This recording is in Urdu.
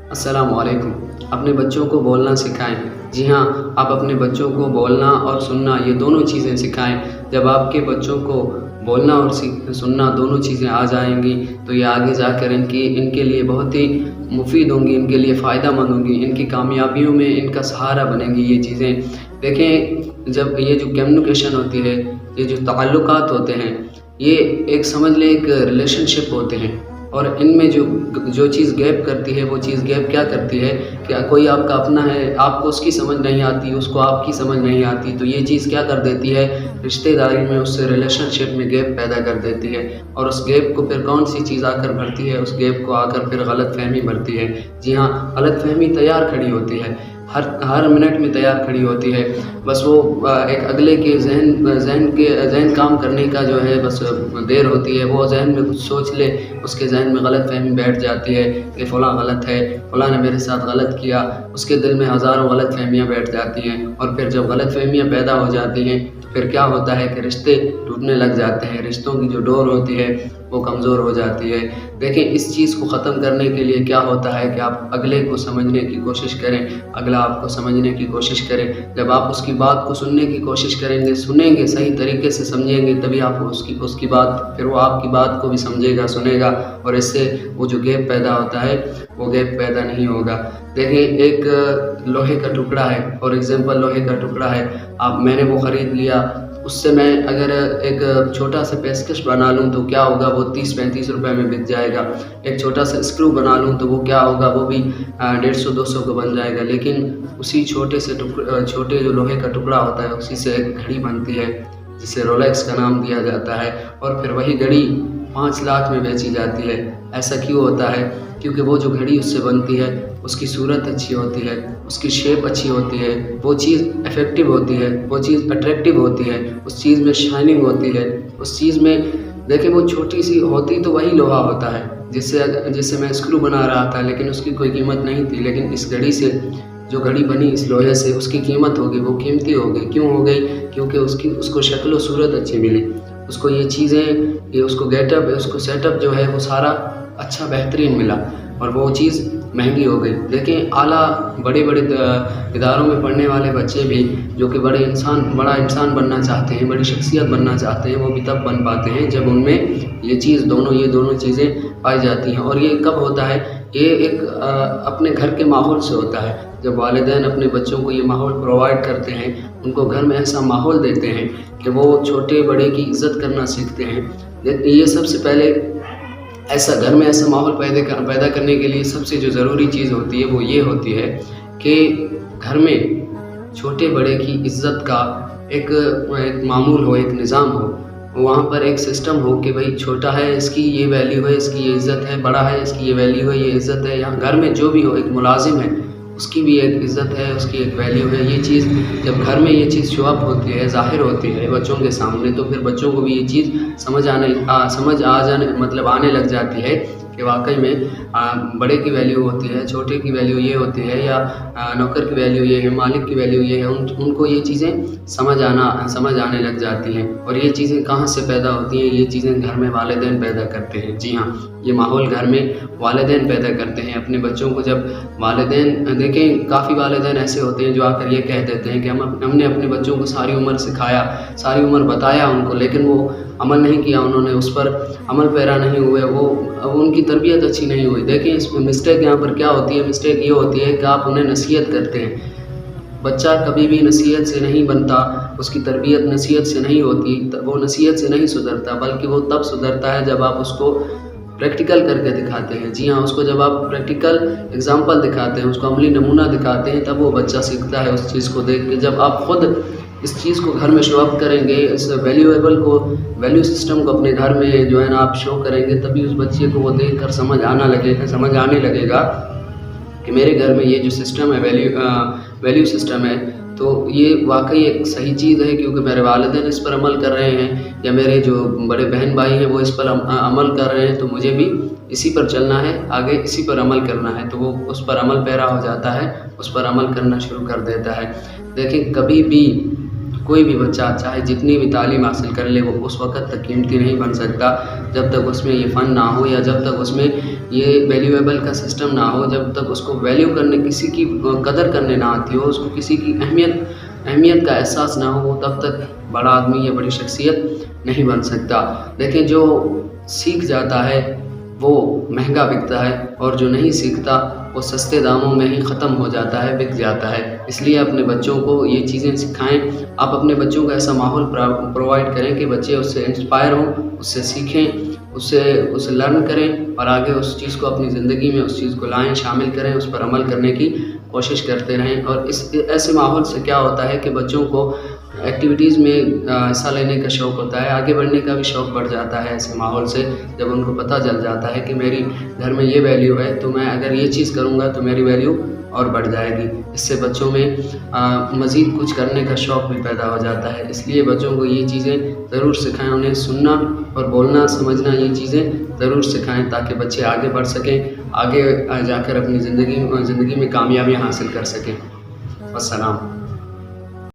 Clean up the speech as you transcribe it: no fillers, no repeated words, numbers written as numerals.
السلام علیکم۔ اپنے بچوں کو بولنا سکھائیں۔ جی ہاں، آپ اپنے بچوں کو بولنا اور سننا یہ دونوں چیزیں سکھائیں۔ جب آپ کے بچوں کو بولنا اور سننا دونوں چیزیں آ جائیں گی تو یہ آگے جا کر ان کے لیے بہت ہی مفید ہوں گی، ان کے لیے فائدہ مند ہوں گی، ان کی کامیابیوں میں ان کا سہارا بنیں گی یہ چیزیں۔ دیکھیں، جب یہ جو کمیونیکیشن ہوتی ہے، یہ جو تعلقات ہوتے ہیں، یہ ایک سمجھ لیں ایک ریلیشن شپ ہوتے ہیں، اور ان میں جو چیز گیپ کرتی ہے، وہ چیز گیپ کیا کرتی ہے کہ کوئی آپ کا اپنا ہے، آپ کو اس کی سمجھ نہیں آتی، اس کو آپ کی سمجھ نہیں آتی، تو یہ چیز کیا کر دیتی ہے، رشتہ داری میں، اس سے ریلیشن شپ میں گیپ پیدا کر دیتی ہے، اور اس گیپ کو پھر کون سی چیز آ کر بھرتی ہے، اس گیپ کو آ کر پھر غلط فہمی بھرتی ہے۔ جی ہاں، غلط فہمی تیار کھڑی ہوتی ہے، ہر منٹ میں تیار کھڑی ہوتی ہے۔ بس وہ ایک اگلے کے ذہن کام کرنے کا جو ہے بس دیر ہوتی ہے، وہ ذہن میں کچھ سوچ لے، اس کے ذہن میں غلط فہمی بیٹھ جاتی ہے کہ فلاں غلط ہے، فلاں نے میرے ساتھ غلط کیا، اس کے دل میں ہزاروں غلط فہمیاں بیٹھ جاتی ہیں، اور پھر جب غلط فہمیاں پیدا ہو جاتی ہیں تو پھر کیا ہوتا ہے کہ رشتے ٹوٹنے لگ جاتے ہیں، رشتوں کی جو ڈور ہوتی ہے وہ کمزور ہو جاتی ہے۔ دیکھیں، اس چیز کو ختم کرنے کے لیے کیا ہوتا ہے کہ آپ اگلے کو سمجھنے کی کوشش کریں، اگلا آپ کو سمجھنے کی کوشش کرے۔ جب آپ اس کی بات کو سننے کی کوشش کریں گے، سنیں گے، صحیح طریقے سے سمجھیں گے، تبھی آپ اس کی بات، پھر وہ آپ کی بات کو بھی سمجھے گا، سنے گا، اور اس سے وہ جو گیپ پیدا ہوتا ہے وہ گیپ پیدا نہیں ہوگا۔ دیکھیں، ایک لوہے کا ٹکڑا ہے، فار ایگزامپل لوہے کا ٹکڑا ہے، میں نے وہ خرید لیا، اس سے میں اگر ایک چھوٹا سا پیچکش بنا لوں تو کیا ہوگا، وہ 30-35 روپے میں بک جائے گا۔ ایک چھوٹا سا اسکرو بنا لوں تو وہ کیا ہوگا، وہ بھی 150-200 کا بن جائے گا۔ لیکن اسی چھوٹے جو لوہے کا ٹکڑا ہوتا ہے، اسی سے ایک گھڑی بنتی ہے جسے رولیکس کا نام دیا جاتا ہے، اور پھر وہی گھڑی 5 لاکھ میں بیچی جاتی ہے۔ ایسا کیوں ہوتا ہے؟ کیونکہ وہ جو گھڑی اس سے بنتی ہے، اس کی صورت اچھی ہوتی ہے، اس کی شیپ اچھی ہوتی ہے، وہ چیز افیکٹو ہوتی ہے، وہ چیز اٹریکٹیو ہوتی ہے، اس چیز میں شائننگ ہوتی ہے، اس چیز میں دیکھیں وہ چھوٹی سی ہوتی تو وہی لوہا ہوتا ہے جس سے میں اسکرو بنا رہا تھا، لیکن اس کی کوئی قیمت نہیں تھی، لیکن اس گھڑی سے، جو گھڑی بنی اس لوہے سے، اس کی قیمت ہوگی، وہ قیمتی ہو گئی۔ کیوں ہو گئی؟ کیونکہ اس کو شکل و صورت اچھی ملی، اس کو یہ چیزیں، اس کو گیٹ اپ، اس کو سیٹ اپ جو ہے وہ سارا اچھا بہترین ملا، اور وہ چیز مہنگی ہو گئی۔ دیکھیں، بڑے اداروں میں پڑھنے والے بچے بھی جو کہ بڑا انسان بننا چاہتے ہیں، بڑی شخصیت بننا چاہتے ہیں، وہ بھی تب بن پاتے ہیں جب ان میں یہ دونوں چیزیں پائی جاتی ہیں۔ اور یہ کب ہوتا ہے؟ یہ ایک اپنے گھر کے ماحول سے ہوتا ہے۔ جب والدین اپنے بچوں کو یہ ماحول پرووائڈ کرتے ہیں، ان کو گھر میں ایسا ماحول دیتے ہیں کہ وہ چھوٹے بڑے کی عزت کرنا سیکھتے ہیں۔ یہ سب سے پہلے گھر میں ایسا ماحول پیدا کرنے کے لیے سب سے جو ضروری چیز ہوتی ہے وہ یہ ہوتی ہے کہ گھر میں چھوٹے بڑے کی عزت کا ایک معمول ہو، ایک نظام ہو، وہاں پر ایک سسٹم ہو کہ بھائی چھوٹا ہے اس کی یہ ویلیو ہے، اس کی یہ عزت ہے، بڑا ہے اس کی یہ ویلیو ہے، یہ عزت ہے۔ یہاں گھر میں جو بھی ہو، ایک ملازم ہے اس کی بھی ایک عزت ہے، اس کی ایک ویلیو ہے۔ یہ چیز جب گھر میں یہ چیز شو اپ ہوتی ہے، ظاہر ہوتی ہے بچوں کے سامنے، تو پھر بچوں کو بھی یہ چیز آنے لگ جاتی ہے کہ واقعی میں بڑے کی ویلیو ہوتی ہے، چھوٹے کی ویلیو یہ ہوتی ہے، یا نوکر کی ویلیو یہ ہے، مالک کی ویلیو یہ ہے۔ ان کو یہ چیزیں سمجھ آنے لگ جاتی ہیں۔ اور یہ چیزیں کہاں سے پیدا ہوتی ہیں؟ یہ چیزیں گھر میں والدین پیدا کرتے ہیں۔ جی ہاں، یہ ماحول گھر میں والدین پیدا کرتے ہیں اپنے بچوں کو۔ جب والدین، دیکھیں کافی والدین ایسے ہوتے ہیں جو آ کر یہ کہہ دیتے ہیں کہ ہم نے اپنے بچوں کو ساری عمر سکھایا، ساری عمر بتایا ان کو، لیکن وہ عمل نہیں کیا، انہوں نے اس پر عمل پیرا نہیں ہوئے، وہ ان کی تربیت اچھی نہیں ہوئی۔ دیکھیں، اس میں مسٹیک یہاں پر کیا ہوتی ہے؟ مسٹیک یہ ہوتی ہے کہ آپ انہیں نصیحت کرتے ہیں۔ بچہ کبھی بھی نصیحت سے نہیں بنتا، اس کی تربیت نصیحت سے نہیں ہوتی، وہ نصیحت سے نہیں سدھرتا، بلکہ وہ تب سدھرتا ہے جب آپ اس کو پریکٹیکل کر کے دکھاتے ہیں۔ جی ہاں، اس کو جب آپ پریکٹیکل اگزامپل دکھاتے ہیں، اس کو عملی نمونہ دکھاتے ہیں، تب وہ بچہ سیکھتا ہے اس چیز کو دیکھ کے۔ جب آپ خود اس چیز کو گھر میں شو اپ کریں گے، اس ویلیو سسٹم کو اپنے گھر میں جو ہے نا آپ شو کریں گے، تبھی اس بچے کو وہ دیکھ کر سمجھ آنے لگے گا کہ میرے گھر میں یہ جو سسٹم ہے، ویلیو سسٹم ہے، تو یہ واقعی ایک صحیح چیز ہے، کیونکہ میرے والدین اس پر عمل کر رہے ہیں، یا میرے جو بڑے بہن بھائی ہیں وہ اس پر عمل کر رہے ہیں، تو مجھے بھی اسی پر چلنا ہے، آگے اسی پر عمل کرنا ہے۔ تو وہ اس پر عمل پیرا ہو جاتا ہے، اس پر عمل کرنا شروع کر دیتا ہے۔ دیکھیں، کبھی بھی کوئی بھی بچہ چاہے جتنی بھی تعلیم حاصل کر لے، وہ اس وقت تک قیمتی نہیں بن سکتا جب تک اس میں یہ فن نہ ہو، یا جب تک اس میں یہ ویلیویبل کا سسٹم نہ ہو، جب تک اس کو ویلیو کرنے، کسی کی قدر کرنے نہ آتی ہو، اس کو کسی کی اہمیت کا احساس نہ ہو، تب تک بڑا آدمی یا بڑی شخصیت نہیں بن سکتا۔ دیکھیں، جو سیکھ جاتا ہے وہ مہنگا بکتا ہے، اور جو نہیں سیکھتا وہ سستے داموں میں ہی ختم ہو جاتا ہے، بک جاتا ہے۔ اس لیے اپنے بچوں کو یہ چیزیں سکھائیں۔ آپ اپنے بچوں کو ایسا ماحول پرووائڈ کریں کہ بچے اس سے انسپائر ہوں، اس سے سیکھیں، اسے لرن کریں، اور آگے اس چیز کو اپنی زندگی میں اس چیز کو لائیں، شامل کریں، اس پر عمل کرنے کی کوشش کرتے رہیں۔ اور ایسے ماحول سے کیا ہوتا ہے کہ بچوں کو ایکٹیویٹیز میں حصہ لینے کا شوق ہوتا ہے، آگے بڑھنے کا بھی شوق بڑھ جاتا ہے ایسے ماحول سے، جب ان کو پتہ چل جاتا ہے کہ میری گھر میں یہ ویلیو ہے، تو میں اگر یہ چیز کروں گا تو میری ویلیو اور بڑھ جائے گی۔ اس سے بچوں میں مزید کچھ کرنے کا شوق بھی پیدا ہو جاتا ہے۔ اس لیے بچوں کو یہ چیزیں ضرور سکھائیں، انہیں سننا اور بولنا، سمجھنا، یہ چیزیں ضرور سکھائیں، تاکہ بچے آگے بڑھ سکیں، آگے جا کر اپنی زندگی میں کامیابیاں حاصل کر سکیں۔ والسلام۔